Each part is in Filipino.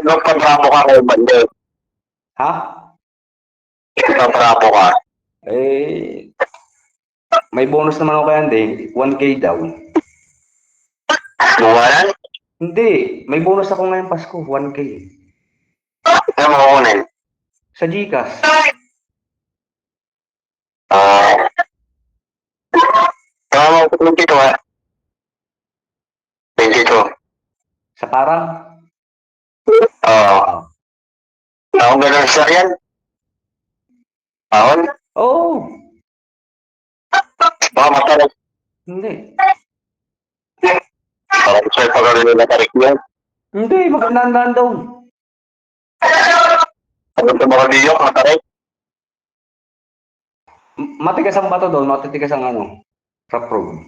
Nagpabravo ka kay Bande. Ha? Nagpabravo ka. Eh, may bonus naman ako kay Andy. 1K daw. Buwanan? Hindi. May bonus ako ngayong Pasko. 1K. Ano mo kukunin? Sa Gcash. Kaya mo kukunin dito ha? 22. Sa parang? Oo. Oh. Ako ganun sa yan. Ahon? Oo. Baka matarik. Hindi. Parang sa'yo pa rin nila tarik yan. Hindi. Magandaan daw. Ano sa mga diyo, matarik? Matigas ang bato doon. Matitigas ang ano. Rough road.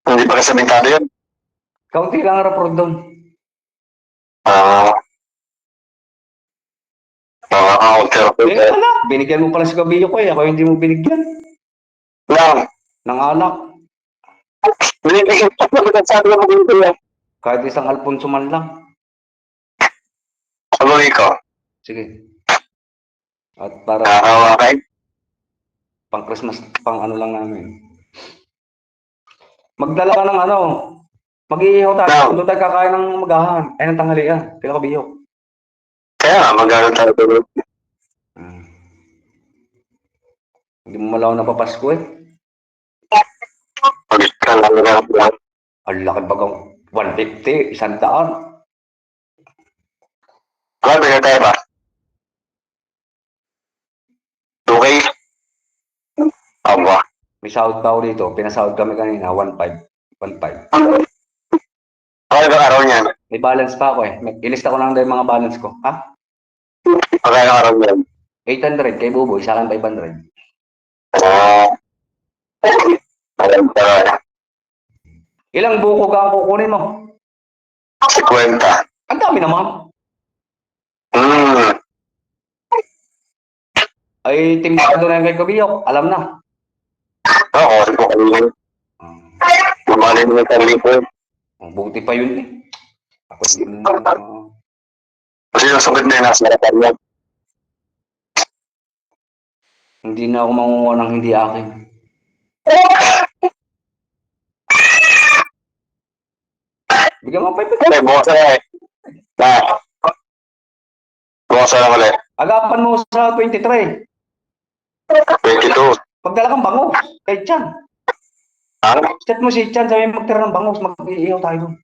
Hindi pa kasi bintado yun. Kaunti lang ang rough road doon. Counter ko. Anak. Binigyan mo pala si Kabiyo ko eh. Ako hindi mo binigyan. Lang. Ng anak. Binibigyan ko na sabi ko dito yan. Kahit isang Alfonso man lang. Sabi ko. Sige. At para Nakakawakay. pang Christmas, pang ano lang namin. Magdala ka ng ano. Mag-iihaw tayo. Doon tayo kakain ng magahan. Ay, ng tanghalian. Kaya Kabiyo. Kaya nga, magkano tayo tuloy. Hindi mo malaw na papasko eh. Pagis ka lang lang. Ang laki bagang 150, 100. Ano, bigyan tayo ba? 2K? Aba. May sahod pa ako dito. Pinasahod kami kanina, 1.5. 1.5. Ano ba araw niyan? May balance pa ako eh. Ilista ko lang dahil mga balance ko. Ha? Magkano araw niyan? 800 kay Buboy, sa akin 500. Alam ko na. Ilang buko ka ang kukunin mo? 50. Ang dami naman. Ay, timsado na yan kay Kabiyok. Alam na. Oo, kasi po kanina. Mamali mo yung lipo. Buti pa yun eh. Ako hindi mo. Kasi yung sungkit na yung nasa harapan niya. Hindi na ako mangunguha ng hindi akin. Bigyan mo 500. Okay, bukas na eh. Bukas na ulit. Agapan mo sa 23. 22. Pagdala kang bangus. Kay Chan. Chat mo si Chan, sabi magtira ng bangus. Mag-iihaw tayo doon.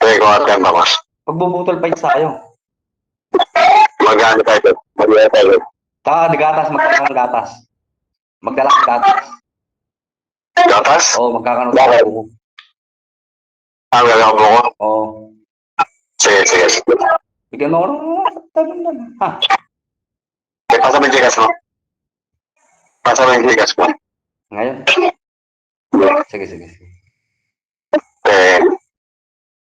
Okay, kung atin bakos. Pagbubutol pa tayo. Mag-ano tayo. Mag-ano tayo. Saka gatas, magdala ng gatas. Magdala ng gatas. Gatas? Oo, magkakano Bakit? tayo. Gagawin mo ko? Oo. Sige, sige. Bigyan mo ako ng tanong lang. Ha? Pasa mo yung gigas mo. Pasa mo yung gigas mo. Ngayon? Sige, sige, sige.